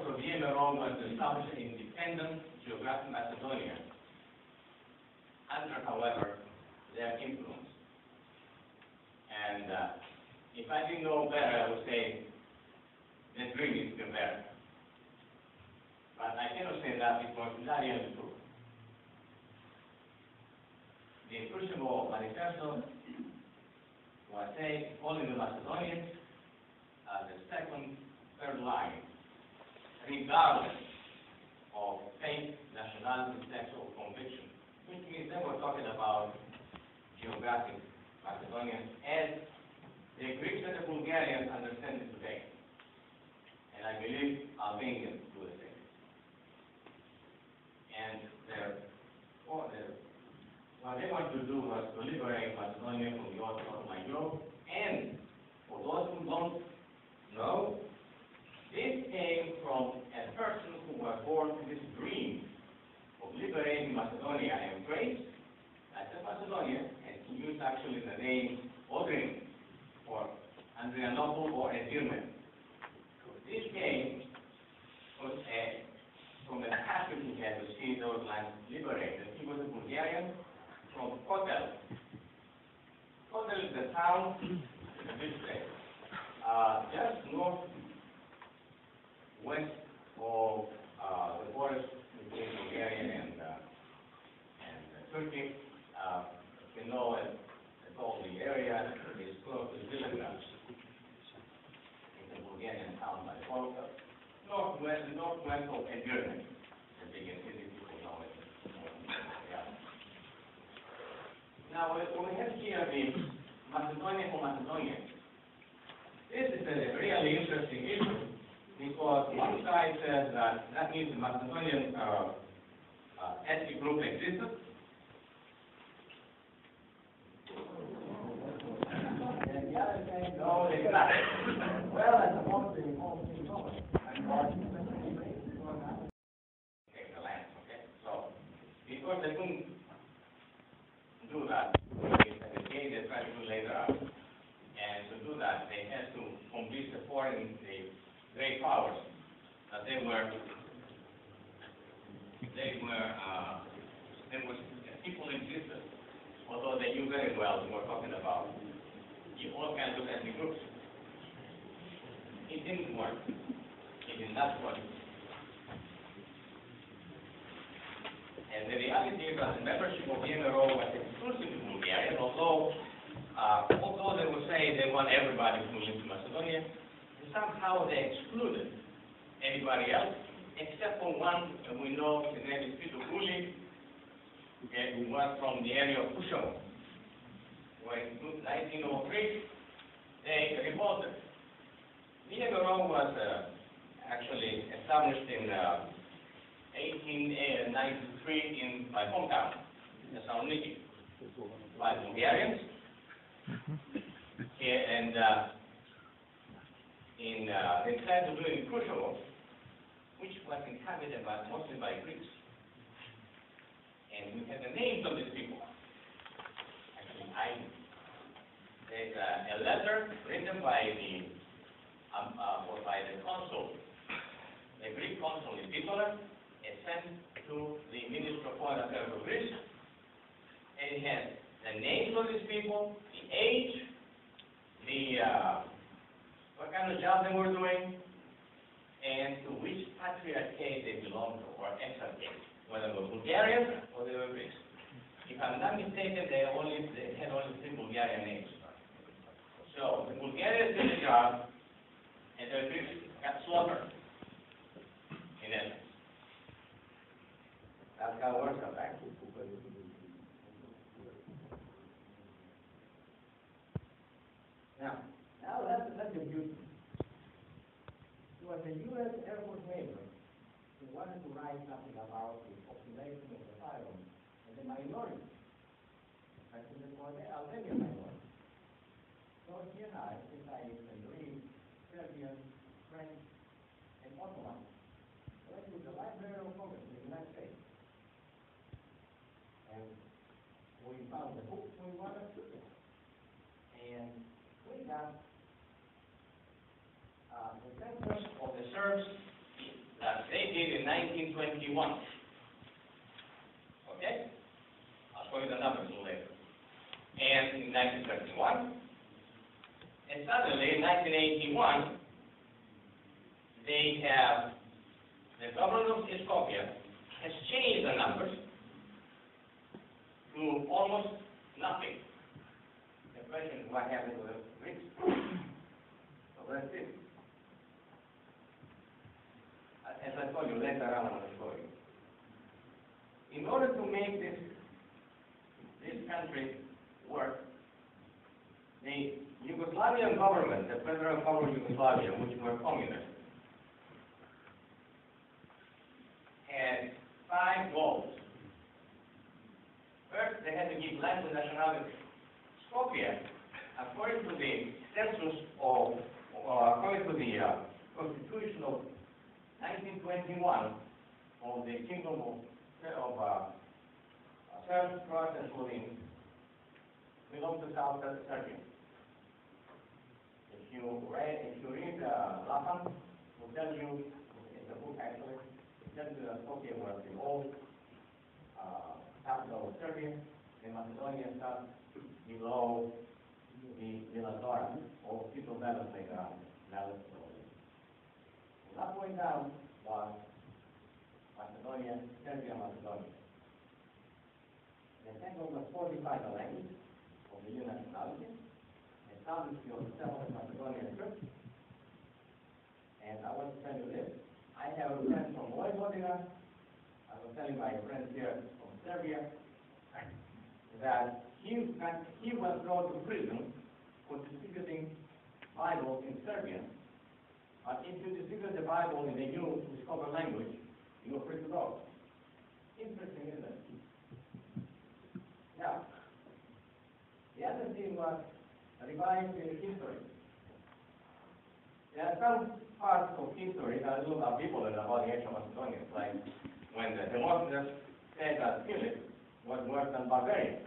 purpose of the Rome was to establish an independent geographic Macedonia, under, however, their influence. And if I didn't know better, I would say the dream is still there. But I cannot say that because that is true. The Crucible Manifesto was saying calling the Macedonians as the second, third line, regardless of faith, nationality, sex, or conviction, which means they were talking about geographic Macedonians as the Greeks and the Bulgarians understand it today. And I believe Albanians do the same. And what they want to do was to liberate Macedonia from the Ottoman yoke. And for those who don't know, this came from a person who was born to this dream of liberating Macedonia and Thrace, that's Macedonia, and he used actually the name Odrin or Andrianople or endearment. This came from an passion he had to see those lands liberated. He was a Bulgarian from Kotel. Kotel is the town in this place, just northwest of the borders between Bulgaria and Turkey. You know, it's all the area is close to Vilnius. It's a Bulgarian town by Kotel. Northwest of Edirne, the biggest city people know it. Yeah. Now, we have here the Macedonia for Macedonia. This is a really interesting issue because one side says that means the Macedonian ethnic group existed. And the other saying, no, they did not. Well, I suppose they won't be known. Take the land, okay? So, because they couldn't do that, they tried to do later on. And to do that, they had to complete the great powers that there was people existed, although they knew very well we were talking about all kinds of ethnic groups. It didn't work. It did not work. And the reality is that the membership of the MRO was exclusive to Bulgaria, although they would say they want everybody to move into Macedonia, somehow they excluded anybody else, except for one, and we know his name is Peter Gulli, who was from the area of Kosovo, where in 1903 they revolted. The MRO was actually established in 1893 in my hometown, Thessaloniki, by Bulgarians. And they decided to do it in Kosovo, which was inhabited mostly by Greeks. And we have the names of these people. Actually, there's a letter written by the consul, the Greek consul in Templar, and sent to the Minister of Foreign Affairs of Greece. And it has the names of these people, the age, what kind of job they were doing, and to which patriarchate they belonged to, or exarchate, whether they were Bulgarians or they were Greeks. If I'm not mistaken, they had only 3 Bulgarian names. So the Bulgarians did the job, and the Greeks got slaughtered, in essence. That's how it works out, right? Now let's review. There was a U.S. Air Force major who wanted to write something about the population of the island and the minority, actually for the Albanian minority. So he and I decided to read Serbian, French, and Ottoman. Went to the Library of Congress in the United States. And we found the book we wanted, and we got the census of the Serbs that they did in 1921. Okay? I'll show you the numbers later. And in 1931, and suddenly in 1981, they have, the government of Skopje has changed the numbers to almost nothing. The question is what happened to the Greeks? So let's see. As I told you, later on I will show you. In order to make this country work, the Yugoslavian government, the federal government of Yugoslavia, which were communists, had 5 goals. First, they had to give land to nationality. Skopje, according to the census of, according to the Constitution of 1921 of the Kingdom of Serbs, Croats, and Slovenes, belongs to South Serbia. If you read Lapan, it will tell you, it's a book actually, it tells you that Skopje was the old capital of Serbia, and Macedonia sat below the Notre, or people balance like balance. From that point down was Macedonia, Serbia, Macedonia. The second was fortify the language of the new nationality, establish yourself as Macedonian Turks. And I want to tell you this. I have a friend from Vojvodina. I was telling my friends here from Serbia that he was thrown to prison for distributing Bible in Serbian. But if you distribute the Bible in the new discovered language, you're free to go. Interesting, isn't it? Now, the other thing was revised history. There are some parts of history that are a little ambivalent about the ancient Macedonians, like when the Demosthenes said that Philip was worse than barbarian.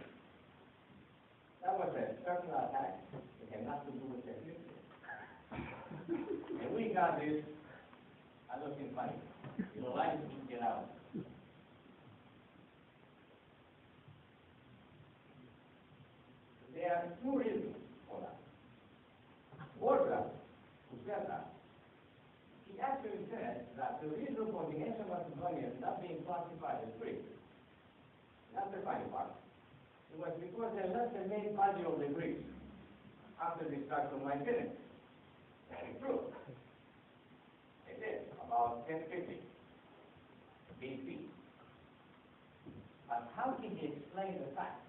That was a personal attack. It had nothing to do with ethnicity. And we got this, I don't think funny. You know, life to get out. There are 2 reasons for that. Borja, who said that, he actually said that the reason for the ancient Macedonians not being classified as Greeks, not the funny part, it was because they left the main body of the Greeks after the destruction of Macedonia. Very true. They did, about 1050 BC. But how can he explain the fact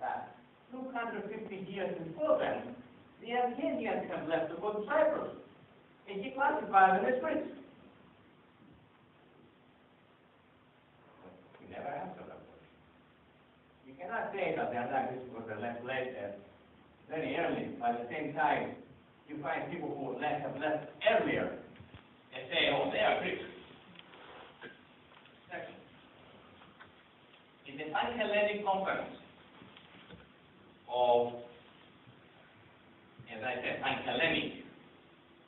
that 250 years before then, the Athenians have left to go to Cyprus, and he classified them as Greeks? He never answered that question. You cannot say that the Antarctic was left late very early. By the same time, you find people who have left earlier and say, oh, they are Greeks. Second, in the Pan-Hellenic Conference of, as I said, Pan-Hellenic,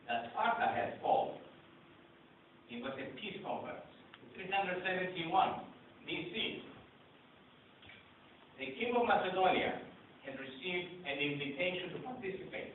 that Sparta has called, it was a peace conference, 371 BC. The King of Macedonia had received an invitation to participate.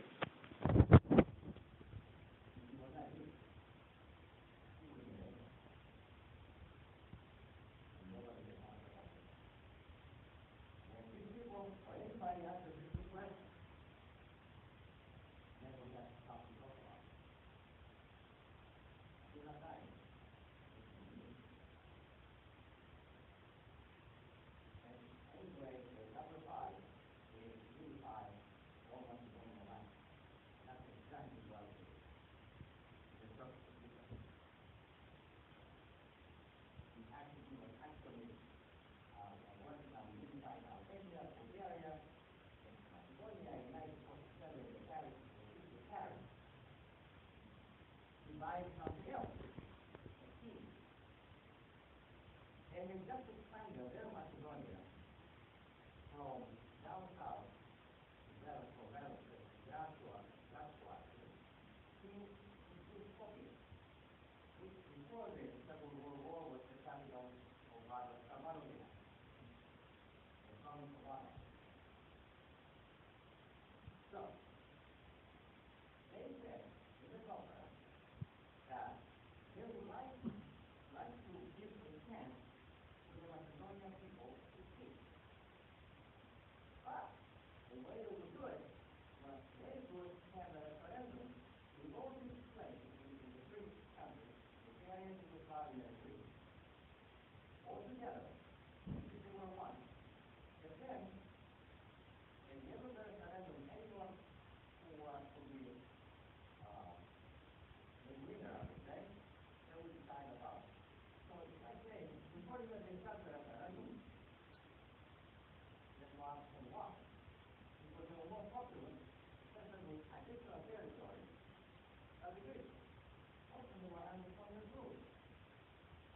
Something else, a key. And in just expanding their Macedonia from down south, Fremantle, Joshua, to Skopje, which in together, they were one. But then, in the other referendum, anyone who wants to be the winner of the day, they will decide about. So it's like saying, before you have start the referendum, then you ask them why. Because they were more popular, especially with additional territory, as the Greeks. Also, they were under rule.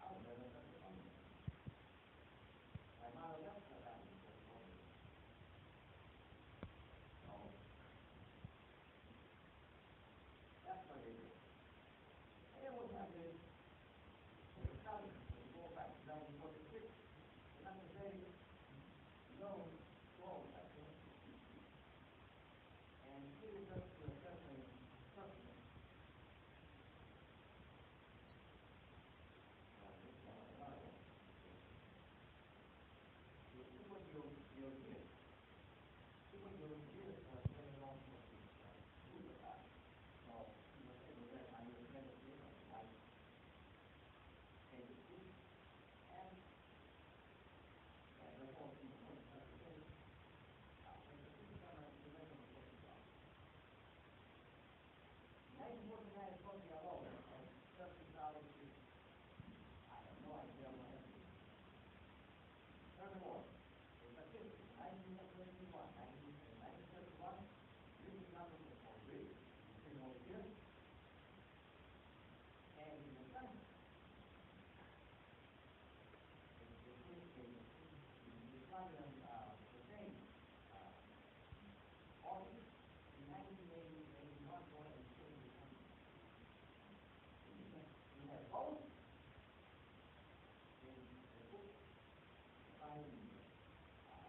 I was never under my mother left her that before. So, that's what it is. They always have this study to go back to 1946. And that's a very known quote, I think. And it is up to a certain person. Furthermore, in statistics, 1921, 1931, these numbers were for Greece, three more years, and in the summer, the Italian the same August, in 1981, going to change the country. We have both in the book by the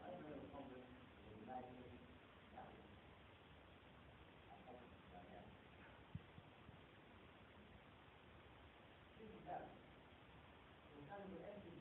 Library of Congress in the United States. This is that. We're trying to empty